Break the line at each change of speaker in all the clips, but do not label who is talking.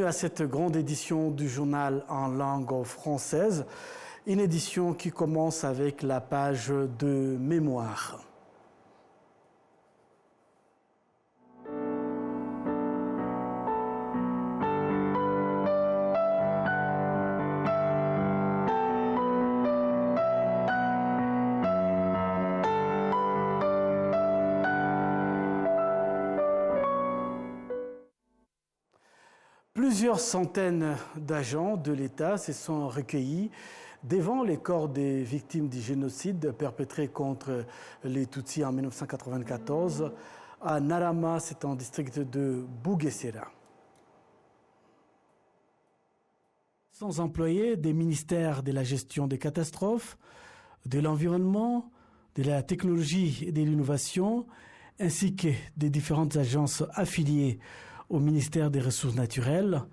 à cette grande édition du journal en langue française, une édition qui commence avec la page de mémoire. Plusieurs centaines d'agents de l'État se sont recueillis devant les corps des victimes du génocide perpétré contre les Tutsis en 1994 à Narama, c'est en district de Bugesera. Sans employés des ministères de la gestion des catastrophes, de l'environnement, de la technologie et de l'innovation, ainsi que des différentes agences affiliées au ministère des Ressources naturelles,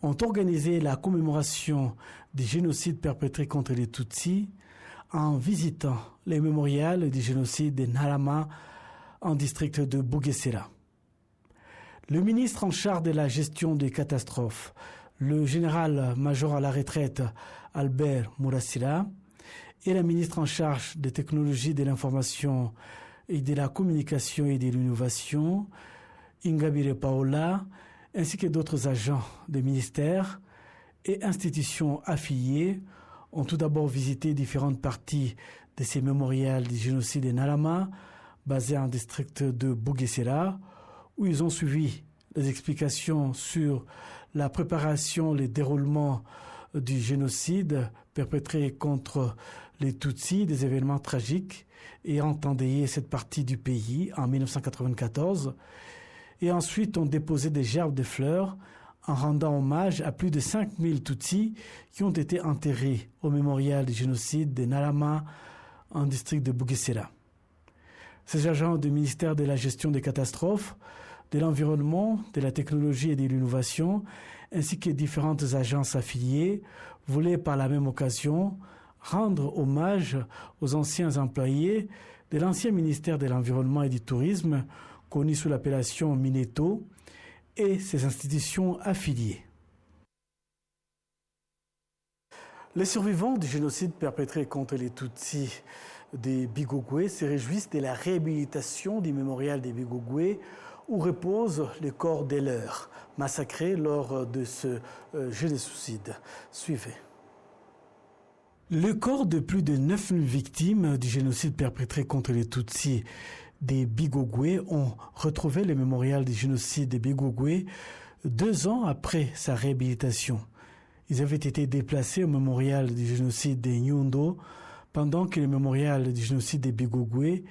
ont organisé la commémoration du génocide perpétré contre les Tutsis en visitant les mémorials du génocide de Narama en district de Bugesera. Le ministre en charge de la gestion des catastrophes, le général-major à la retraite Albert Murassira, et la ministre en charge des technologies de l'information et de la communication et de l'innovation, Ingabire Paola, ainsi que d'autres agents des ministères et institutions affiliées ont tout d'abord visité différentes parties de ces mémorials du génocide de Narama, basés en district de Bugesera, où ils ont suivi les explications sur la préparation, le déroulement du génocide perpétré contre les Tutsis, des événements tragiques ayant endeuillé cette partie du pays en 1994. Et ensuite ont déposé des gerbes de fleurs en rendant hommage à plus de 5000 Tutsis qui ont été enterrés au mémorial du génocide de Narama en district de Bugesera. Ces agents du ministère de la gestion des catastrophes, de l'environnement, de la technologie et de l'innovation, ainsi que différentes agences affiliées, voulaient par la même occasion rendre hommage aux anciens employés de l'ancien ministère de l'Environnement et du Tourisme, connu sous l'appellation Mineto, et ses institutions affiliées. Les survivants du génocide perpétré contre les Tutsis des Bigogwe se réjouissent de la réhabilitation du mémorial des Bigogwe où reposent les corps des leurs massacrés lors de ce génocide. Suivez. Le corps de plus de 9000 victimes du génocide perpétré contre les Tutsis des Bigogwe ont retrouvé le mémorial du génocide des Bigogwe 2 ans après sa réhabilitation. Ils avaient été déplacés au mémorial du génocide des Nyundo pendant que le mémorial du génocide des Bigogwe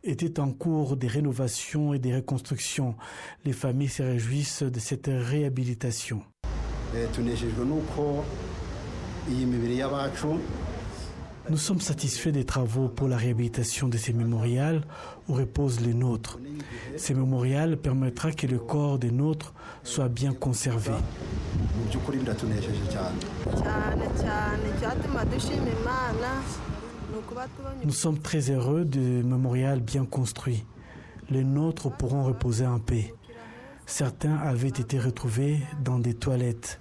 était en cours de rénovation et de reconstruction. Les familles se réjouissent de cette réhabilitation. Nous sommes satisfaits des travaux pour la réhabilitation de ces mémorials où reposent les nôtres. Ces mémorials permettra que le corps des nôtres soit bien conservé. Nous sommes très heureux du mémorial bien construit. Les nôtres pourront reposer en paix. Certains avaient été retrouvés dans des toilettes,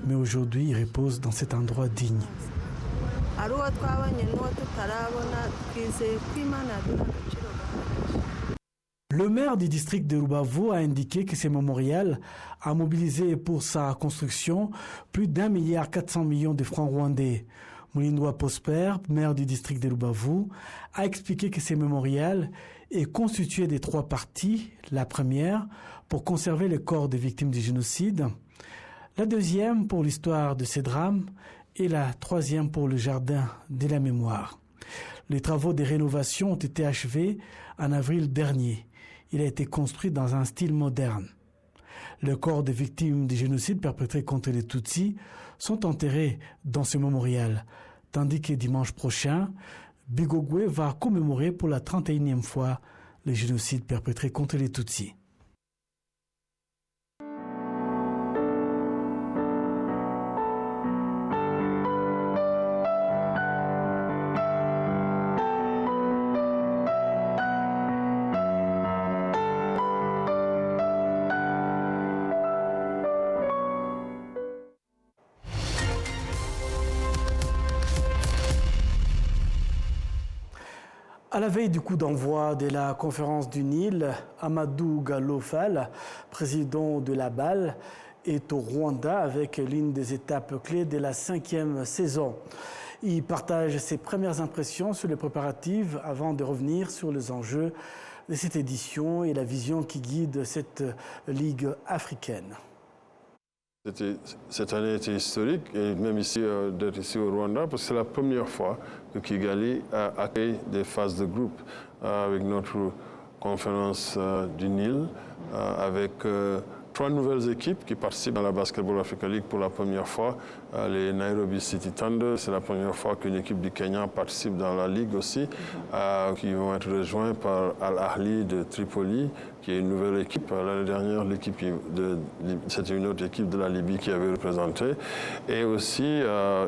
mais aujourd'hui ils reposent dans cet endroit digne. Le maire du district de Rubavu a indiqué que ce mémorial a mobilisé pour sa construction plus d'1,4 milliard de francs rwandais. Mulindwa Prosper, maire du district de Rubavu, a expliqué que ce mémorial est constitué de 3 parties. La première, pour conserver les corps des victimes du génocide. La deuxième, pour l'histoire de ces drames. Et la troisième pour le jardin de la mémoire. Les travaux de rénovation ont été achevés en avril dernier. Il a été construit dans un style moderne. Les corps des victimes du génocide perpétré contre les Tutsis sont enterrés dans ce mémorial, tandis que dimanche prochain, Bigogwe va commémorer pour la 31e fois le génocide perpétré contre les Tutsis. À la veille du coup d'envoi de la conférence du Nil, Amadou Gallo Fall, président de la BAL, est au Rwanda avec l'une des étapes clés de la 5e saison. Il partage ses premières impressions sur les préparatifs avant de revenir sur les enjeux de cette édition et la vision qui guide cette Ligue africaine.
Cette année était historique, et même ici, d'être ici au Rwanda, parce que c'est la première fois que Kigali accueille des phases de groupe avec notre conférence du Nil, avec 3 nouvelles équipes qui participent dans la Basketball Africa League pour la première fois. Les Nairobi City Thunder, c'est la première fois qu'une équipe du Kenya participe dans la Ligue aussi, qui vont être rejoints par Al Ahly de Tripoli, qui est une nouvelle équipe. L'année dernière, c'était une autre équipe de la Libye qui avait représenté. Et aussi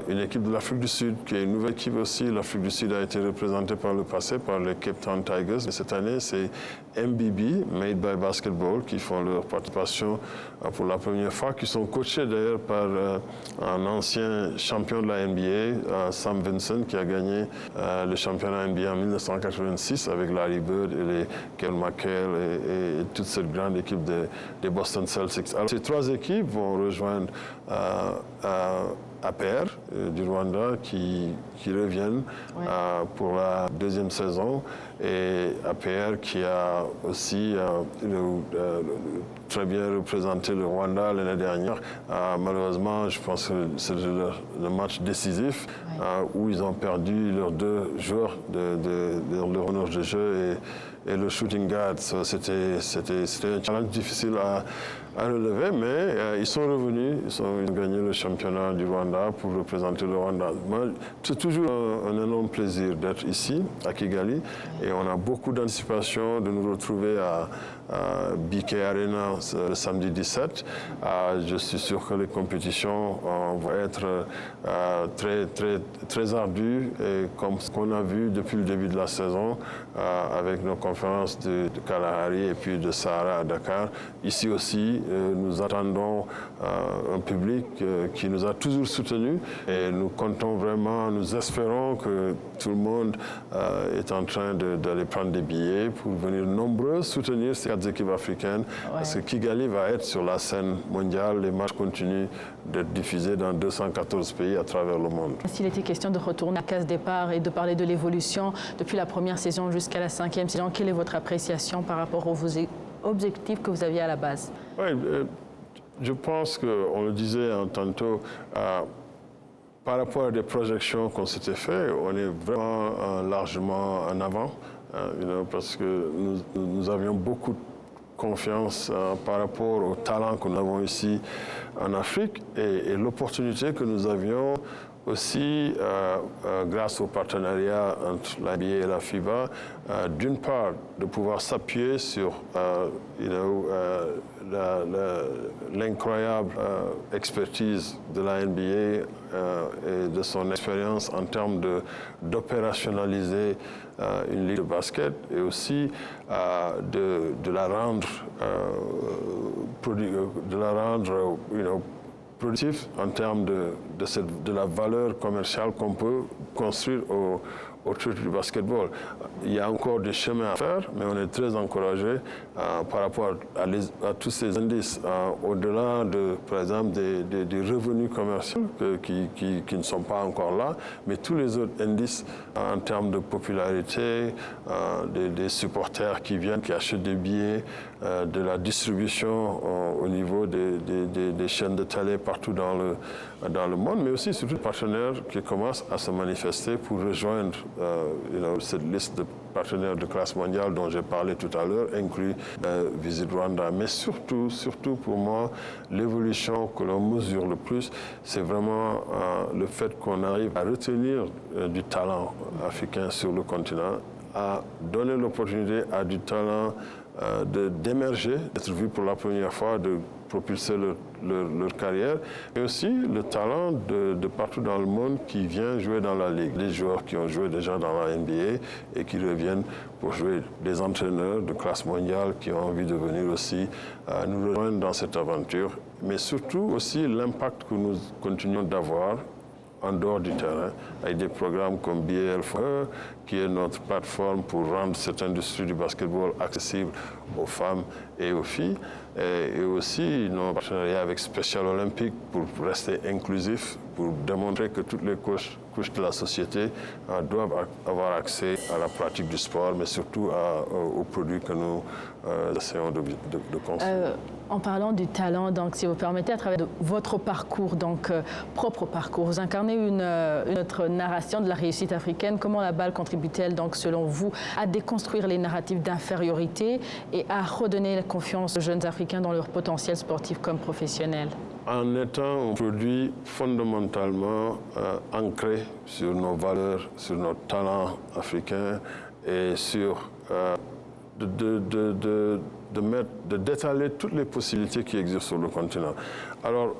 une équipe de l'Afrique du Sud, qui est une nouvelle équipe aussi. L'Afrique du Sud a été représentée par le passé par les Cape Town Tigers. Et cette année, c'est MBB, Made by Basketball, qui font leur participation pour la première fois, qui sont coachés d'ailleurs par un ancien champion de la NBA, Sam Vinson, qui a gagné le championnat NBA en 1986 avec Larry Bird et les Kel McHale et toute cette grande équipe des Boston Celtics. Alors, ces 3 équipes vont rejoindre APR du Rwanda qui reviennent pour la 2e saison, et APR qui a aussi très bien représenté le Rwanda l'année dernière. Malheureusement, je pense que c'est le match décisif où ils ont perdu leurs 2 joueurs de leur honneur de jeu et le shooting guard. C'était un challenge difficile à relever, mais ils sont revenus, ils ont gagné le championnat du Rwanda pour représenter le Rwanda. C'est toujours un énorme plaisir d'être ici, à Kigali, et on a beaucoup d'anticipation de nous retrouver à BK Arena le samedi 17. Je suis sûr que les compétitions vont être très ardues, et comme ce qu'on a vu depuis le début de la saison, avec nos conférences de Kalahari et puis de Sahara à Dakar. Ici aussi, nous attendons un public qui nous a toujours soutenus, et nous comptons vraiment, nous espérons que tout le monde est en train d'aller prendre des billets pour venir nombreux soutenir ces 4 équipes africaines, parce que Kigali va être sur la scène mondiale. Les matchs continuent d'être diffusés dans 214 pays à travers le monde.
S'il était question de retourner à case départ et de parler de l'évolution depuis la première saison jusqu'à la 5e saison, quelle est votre appréciation par rapport aux objectifs que vous aviez à la base?
Je pense qu'on le disait tantôt, par rapport à des projections qu'on s'était fait, on est vraiment largement en avant, parce que nous avions beaucoup de confiance par rapport au talent que nous avons ici en Afrique, et l'opportunité que nous avions aussi, grâce au partenariat entre l'NBA et la FIBA, d'une part, de pouvoir s'appuyer sur l'incroyable expertise de la NBA et de son expérience en termes d'opérationnaliser une ligue de basket, et aussi de la rendre productif en termes de la valeur commerciale qu'on peut construire autour du basketball. Il y a encore des chemins à faire, mais on est très encouragé par rapport à tous ces indices, au-delà par exemple, des revenus commerciaux qui ne sont pas encore là, mais tous les autres indices en termes de popularité, des supporters qui viennent, qui achètent des billets, de la distribution au niveau des chaînes de télé partout dans le monde, mais aussi surtout des partenaires qui commencent à se manifester pour rejoindre cette liste de partenaires de classe mondiale dont j'ai parlé tout à l'heure, inclus Visit Rwanda. Mais surtout pour moi, l'évolution que l'on mesure le plus, c'est vraiment le fait qu'on arrive à retenir du talent africain sur le continent, à donner l'opportunité à du talent d'émerger, d'être vu pour la première fois, de propulser leur carrière, et aussi le talent de partout dans le monde qui vient jouer dans la Ligue. Les joueurs qui ont joué déjà dans la NBA et qui reviennent pour jouer, des entraîneurs de classe mondiale qui ont envie de venir aussi nous rejoindre dans cette aventure, mais surtout aussi l'impact que nous continuons d'avoir en dehors du terrain, avec des programmes comme BAL4E, qui est notre plateforme pour rendre cette industrie du basketball accessible aux femmes et aux filles, et aussi nos partenariats avec Special Olympics pour rester inclusifs, pour démontrer que toutes les couches de la société doivent avoir accès à la pratique du sport, mais surtout aux produits que nous essayons de construire.
En parlant du talent, donc, si vous permettez, à travers votre parcours, donc propre parcours, vous incarnez une autre narration de la réussite africaine. Comment la balle contribue-t-elle, donc, selon vous, à déconstruire les narratifs d'infériorité et à redonner la confiance aux jeunes Africains dans leur potentiel sportif comme professionnel?
En étant un produit fondamentalement ancré sur nos valeurs, sur notre talent africain et sur d'étaler toutes les possibilités qui existent sur le continent. Alors,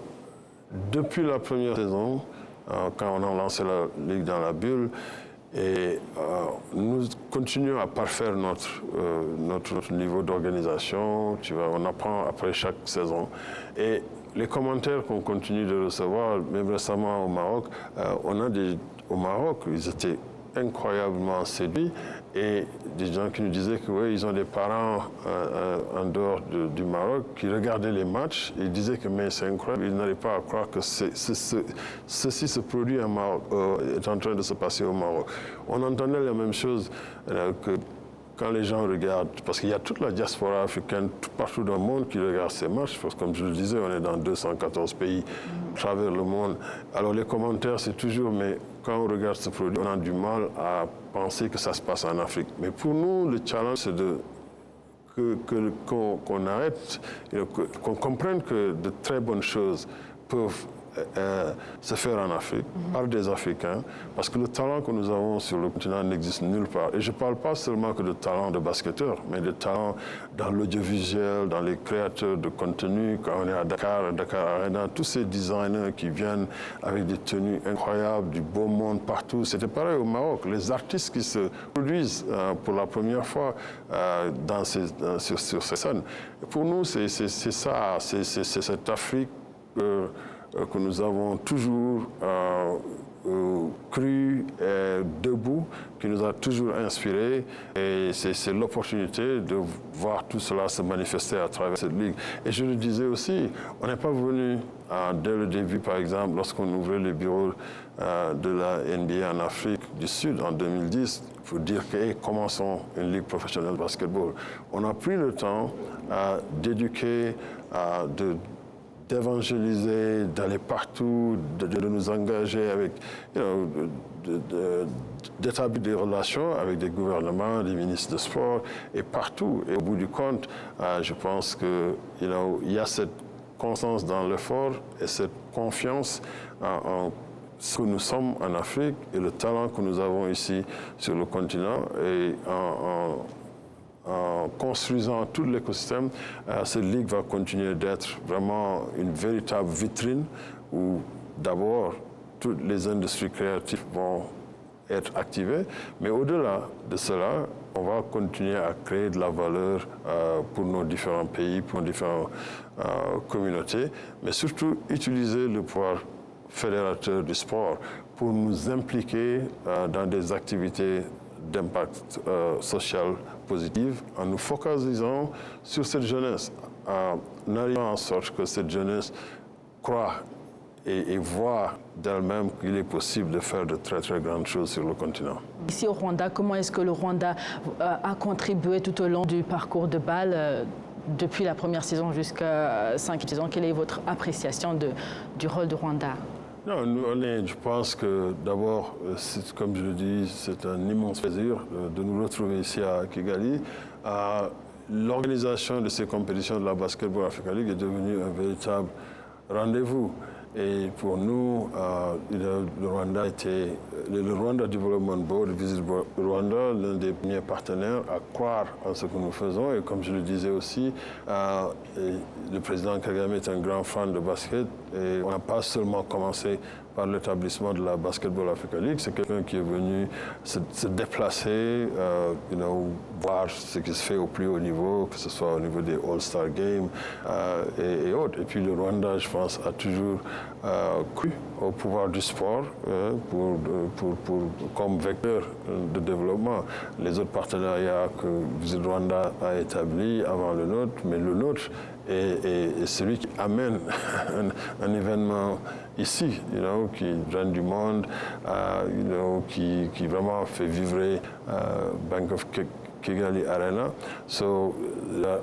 depuis la première saison, quand on a lancé la Ligue dans la bulle, et nous continuons à parfaire notre niveau d'organisation. On apprend après chaque saison. Et les commentaires qu'on continue de recevoir, même récemment au Maroc, au Maroc, ils étaient incroyablement séduits, et des gens qui nous disaient que oui, ils ont des parents en dehors du Maroc qui regardaient les matchs et ils disaient que mais c'est incroyable, ils n'arrivaient pas à croire que ceci se produit au Maroc, est en train de se passer au Maroc. On entendait la même chose que quand les gens regardent, parce qu'il y a toute la diaspora africaine partout dans le monde qui regarde ces matchs, parce que comme je le disais, on est dans 214 pays à travers le monde. Alors les commentaires, c'est toujours, mais quand on regarde ce produit, on a du mal à penser que ça se passe en Afrique. Mais pour nous, le challenge, c'est qu'on arrête, qu'on comprenne que de très bonnes choses peuvent se faire en Afrique, par des Africains, parce que le talent que nous avons sur le continent n'existe nulle part. Et je ne parle pas seulement que de talent de basketteur, mais de talent dans l'audiovisuel, dans les créateurs de contenu. Quand on est à Dakar Arena, tous ces designers qui viennent avec des tenues incroyables, du beau monde partout. C'était pareil au Maroc. Les artistes qui se produisent pour la première fois sur ces scènes. Et pour nous, c'est ça, c'est cette Afrique que nous avons toujours cru debout, qui nous a toujours inspiré. Et c'est l'opportunité de voir tout cela se manifester à travers cette ligue. Et je le disais aussi, on n'est pas venu dès le début, par exemple, lorsqu'on ouvrait les bureaux de la NBA en Afrique du Sud en 2010, pour dire que commençons une ligue professionnelle de basketball. On a pris le temps d'éduquer, d'évangéliser, d'aller partout, de nous engager avec, d'établir des relations avec des gouvernements, des ministres de sport et partout. Et au bout du compte, je pense qu'il y a cette constance dans l'effort et cette confiance en ce que nous sommes en Afrique et le talent que nous avons ici sur le continent. Et en construisant tout l'écosystème, cette ligue va continuer d'être vraiment une véritable vitrine où d'abord toutes les industries créatives vont être activées, mais au-delà de cela, on va continuer à créer de la valeur pour nos différents pays, pour nos différentes communautés, mais surtout utiliser le pouvoir fédérateur du sport pour nous impliquer dans des activités d'impact social positif en nous focalisant sur cette jeunesse, en arrivant en sorte que cette jeunesse croit et voit d'elle-même qu'il est possible de faire de très très grandes choses sur le continent.
Ici au Rwanda, comment est-ce que le Rwanda a contribué tout au long du parcours de balle depuis la première saison jusqu'à 5e saison? Quelle est votre appréciation du rôle du Rwanda?
Non, je pense que d'abord, comme je le dis, c'est un immense plaisir de nous retrouver ici à Kigali. L'organisation de ces compétitions de la Basketball Africa League est devenue un véritable rendez-vous. Et pour nous, le Rwanda Development Board, Visit Rwanda, l'un des premiers partenaires à croire en ce que nous faisons. Et comme je le disais aussi, le président Kagame est un grand fan de basket. Et on n'a pas seulement commencé par l'établissement de la Basketball Africa League. C'est quelqu'un qui est venu se déplacer, voir ce qui se fait au plus haut niveau, que ce soit au niveau des All-Star Games et autres. Et puis le Rwanda, je pense, a toujours cru au pouvoir du sport comme vecteur de développement. Les autres partenariats que Visit Rwanda a établis avant le nôtre, mais le nôtre est celui qui amène un événement ici, qui draine du monde, qui vraiment fait vivre Bank of Kigali Arena.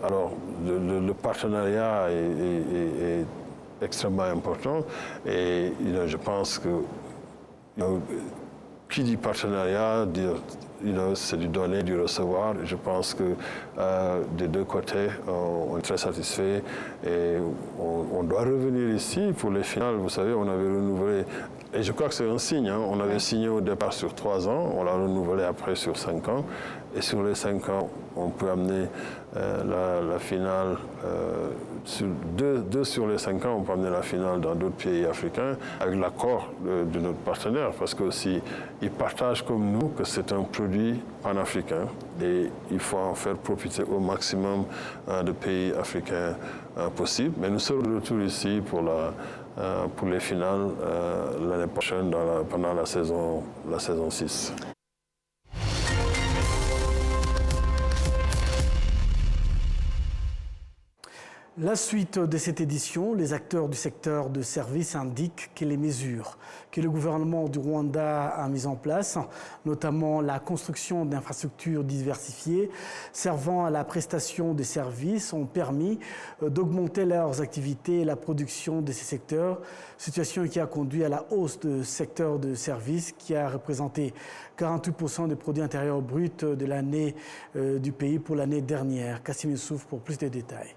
Alors, le partenariat est extrêmement important et je pense que qui dit partenariat, c'est du donner, du recevoir. Je pense que des deux côtés, on est très satisfaits et on doit revenir ici pour les finales. Vous savez, on avait renouvelé, et je crois que c'est un signe, on avait signé au départ sur 3 ans, on l'a renouvelé après sur 5 ans. Et sur les 5 ans, on peut amener la finale, sur deux sur les 5 ans, on peut amener la finale dans d'autres pays africains avec l'accord de notre partenaire, parce qu'aussi, ils partagent comme nous que c'est un produit panafricain et il faut en faire profiter au maximum de pays africains possibles. Mais nous serons de retour ici pour les finales l'année prochaine pendant la saison 6.
La suite de cette édition, les acteurs du secteur de services indiquent que les mesures que le gouvernement du Rwanda a mises en place, notamment la construction d'infrastructures diversifiées servant à la prestation de services, ont permis d'augmenter leurs activités et la production de ces secteurs, situation qui a conduit à la hausse du secteur de services qui a représenté 48% des produits intérieurs bruts de l'année du pays pour l'année dernière. Kassim Youssouf pour plus de détails.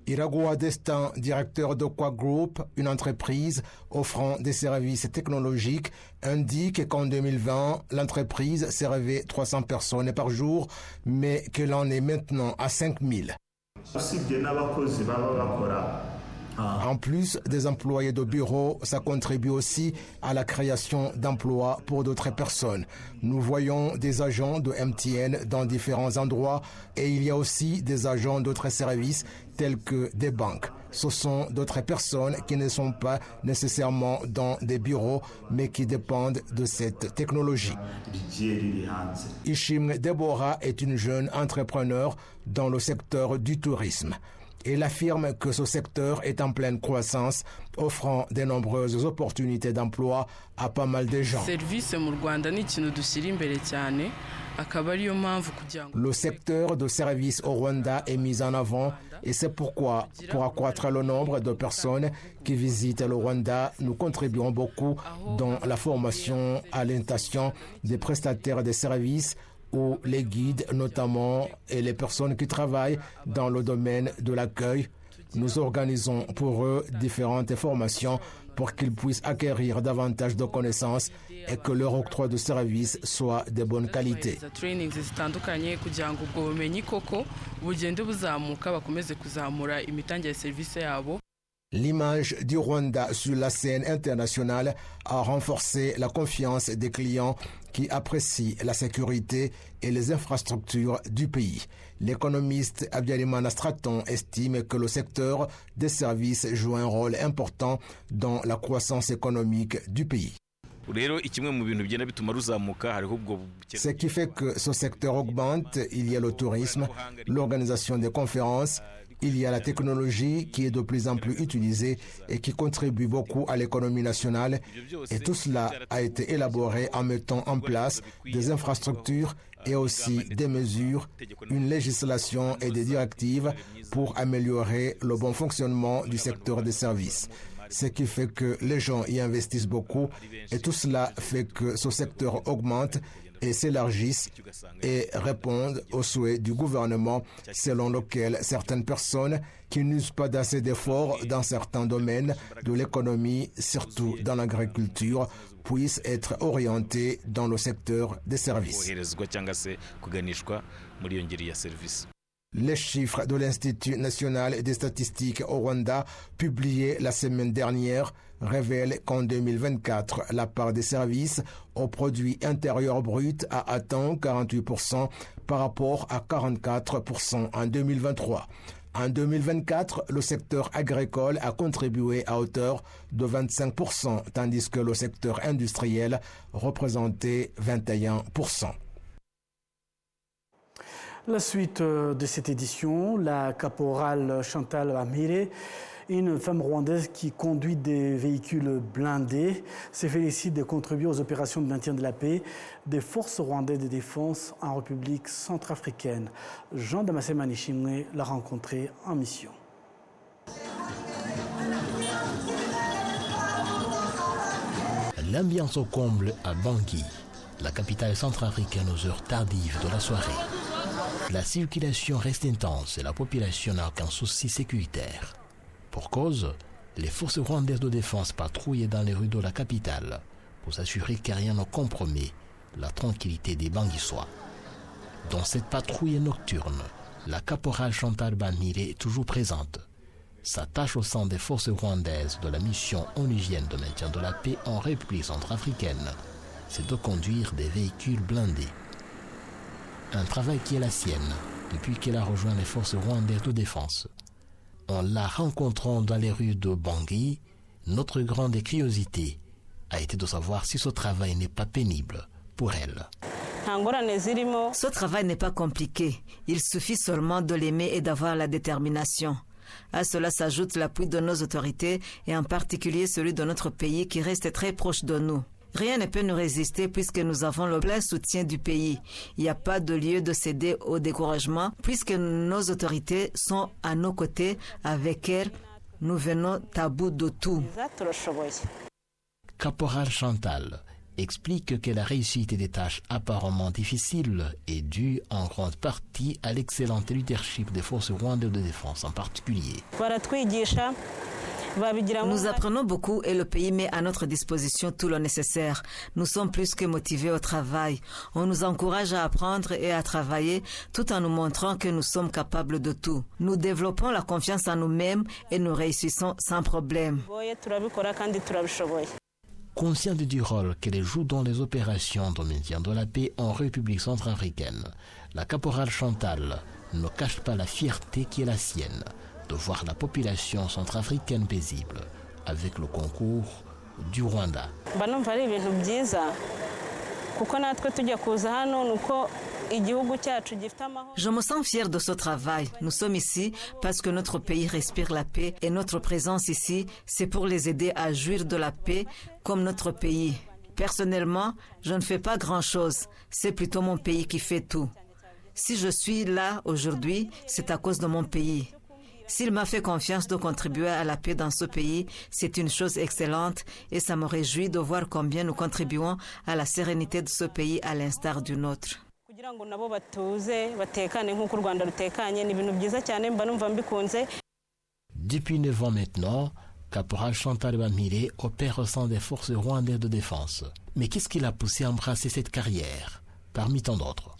Iragoua Destin, directeur d'Okwa Group, une entreprise offrant des services technologiques, indique qu'en 2020, l'entreprise servait 300 personnes par jour, mais qu'elle en est maintenant à 5000. En plus des employés de bureau, ça contribue aussi à la création d'emplois pour d'autres personnes. Nous voyons des agents de MTN dans différents endroits et il y a aussi des agents d'autres services tels que des banques. Ce sont d'autres personnes qui ne sont pas nécessairement dans des bureaux, mais qui dépendent de cette technologie. Ishim Deborah est une jeune entrepreneur dans le secteur du tourisme. Elle affirme que ce secteur est en pleine croissance, offrant de nombreuses opportunités d'emploi à pas mal de gens. Le secteur de services au Rwanda est mis en avant et c'est pourquoi, pour accroître le nombre de personnes qui visitent le Rwanda, nous contribuons beaucoup dans la formation à l'intention des prestataires de services ou les guides notamment et les personnes qui travaillent dans le domaine de l'accueil. Nous organisons pour eux différentes formations pour qu'ils puissent acquérir davantage de connaissances et que leur octroi de services soit de bonne qualité. L'image du Rwanda sur la scène internationale a renforcé la confiance des clients qui apprécient la sécurité et les infrastructures du pays. L'économiste Habyarimana Straton estime que le secteur des services joue un rôle important dans la croissance économique du pays. Ce qui fait que ce secteur augmente, il y a le tourisme, l'organisation des conférences, il y a la technologie qui est de plus en plus utilisée et qui contribue beaucoup à l'économie nationale. Et tout cela a été élaboré en mettant en place des infrastructures et aussi des mesures, une législation et des directives pour améliorer le bon fonctionnement du secteur des services. Ce qui fait que les gens y investissent beaucoup et tout cela fait que ce secteur augmente et s'élargissent et répondent aux souhaits du gouvernement selon lequel certaines personnes qui n'usent pas d'assez d'efforts dans certains domaines de l'économie, surtout dans l'agriculture, puissent être orientées dans le secteur des services. Les chiffres de l'Institut national des statistiques au Rwanda, publiés la semaine dernière, révèlent qu'en 2024, la part des services au produit intérieur brut a atteint 48% par rapport à 44% en 2023. En 2024, le secteur agricole a contribué à hauteur de 25%, tandis que le secteur industriel représentait 21%.
La suite de cette édition, la caporale Chantal Amire, une femme rwandaise qui conduit des véhicules blindés, se félicite de contribuer aux opérations de maintien de la paix des forces rwandaises de défense en République centrafricaine. Jean Damasé Manishimwe l'a rencontrée en mission.
L'ambiance au comble à Bangui, la capitale centrafricaine aux heures tardives de la soirée. La circulation reste intense et la population n'a aucun souci sécuritaire. Pour cause, les forces rwandaises de défense patrouillent dans les rues de la capitale pour s'assurer que rien ne compromet la tranquillité des Banguissois. Dans cette patrouille nocturne, la caporale Chantal Bamire est toujours présente. Sa tâche au sein des forces rwandaises de la mission onusienne de maintien de la paix en République centrafricaine, c'est de conduire des véhicules blindés. Un travail qui est la sienne depuis qu'elle a rejoint les forces rwandaises de défense. En la rencontrant dans les rues de Bangui, notre grande curiosité a été de savoir si ce travail n'est pas pénible pour elle.
Ce travail n'est pas compliqué. Il suffit seulement de l'aimer et d'avoir la détermination. À cela s'ajoute l'appui de nos autorités et en particulier celui de notre pays qui reste très proche de nous. Rien ne peut nous résister puisque nous avons le plein soutien du pays. Il n'y a pas de lieu de céder au découragement puisque nos autorités sont à nos côtés. Avec elles, nous venons à bout de tout.
Caporal Chantal explique que la réussite des tâches apparemment difficiles est due en grande partie à l'excellent leadership des forces rwandaises de défense en particulier.
Nous apprenons beaucoup et le pays met à notre disposition tout le nécessaire. Nous sommes plus que motivés au travail. On nous encourage à apprendre et à travailler tout en nous montrant que nous sommes capables de tout. Nous développons la confiance en nous-mêmes et nous réussissons sans problème.
Consciente du rôle qu'elle joue dans les opérations de maintien de la paix en République centrafricaine, la caporale Chantal ne cache pas la fierté qui est la sienne de voir la population centrafricaine paisible avec le concours du Rwanda.
Je me sens fier de ce travail. Nous sommes ici parce que notre pays respire la paix et notre présence ici, c'est pour les aider à jouir de la paix comme notre pays. Personnellement, je ne fais pas grand-chose. C'est plutôt mon pays qui fait tout. Si je suis là aujourd'hui, c'est à cause de mon pays. S'il m'a fait confiance de contribuer à la paix dans ce pays, c'est une chose excellente et ça me réjouit de voir combien nous contribuons à la sérénité de ce pays à l'instar du nôtre.
Depuis 9 ans maintenant, Caporal Chantal Bamire opère au sein des forces rwandaises de défense. Mais qu'est-ce qui l'a poussé à embrasser cette carrière, parmi tant d'autres?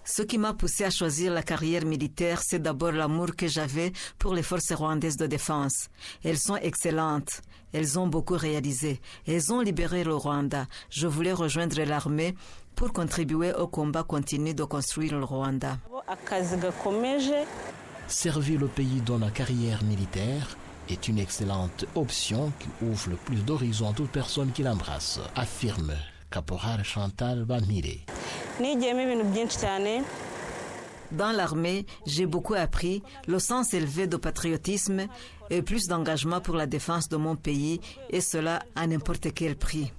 Ce qui m'a poussé à choisir la carrière militaire, c'est d'abord l'amour que j'avais pour les forces rwandaises de défense. Elles sont excellentes. Elles ont beaucoup réalisé. Elles ont libéré le Rwanda. Je voulais rejoindre l'armée pour contribuer au combat continu de construire le Rwanda.
Servir le pays dans la carrière militaire est une excellente option qui ouvre le plus d'horizons à toute personne qui l'embrasse, affirme Caporal Chantal Bamire.
Dans l'armée, j'ai beaucoup appris le sens élevé de patriotisme et plus d'engagement pour la défense de mon pays, et cela à n'importe quel prix.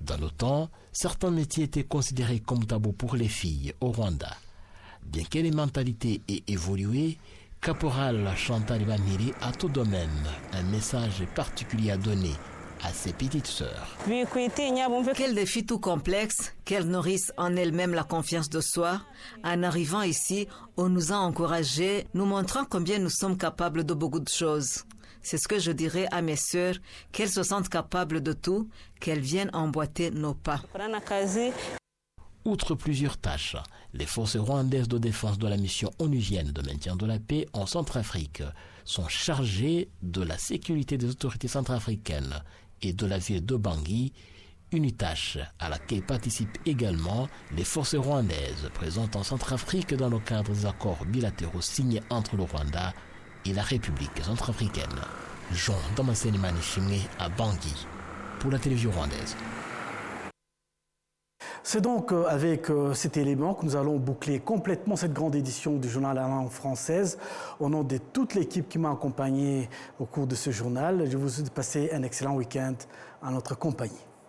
Dans le temps, certains métiers étaient considérés comme tabous pour les filles au Rwanda. Bien que les mentalités aient évolué, Caporal Chantal Bamire a tout de même un message particulier à donner à ses petites sœurs.
Quel défi tout complexe, qu'elles nourrissent en elles-mêmes la confiance de soi. En arrivant ici, on nous a encouragés, nous montrant combien nous sommes capables de beaucoup de choses. C'est ce que je dirais à mes sœurs, qu'elles se sentent capables de tout, qu'elles viennent emboîter nos pas.
Outre plusieurs tâches, les forces rwandaises de défense de la mission onusienne de maintien de la paix en Centrafrique sont chargées de la sécurité des autorités centrafricaines et de la ville de Bangui, une tâche à laquelle participent également les forces rwandaises présentes en Centrafrique dans le cadre des accords bilatéraux signés entre le Rwanda et la République centrafricaine. Jean Damascene Manishimwe à Bangui pour la télévision rwandaise.
C'est donc avec cet élément que nous allons boucler complètement cette grande édition du journal en langue française. Au nom de toute l'équipe qui m'a accompagné au cours de ce journal, je vous souhaite de passer un excellent week-end en notre compagnie.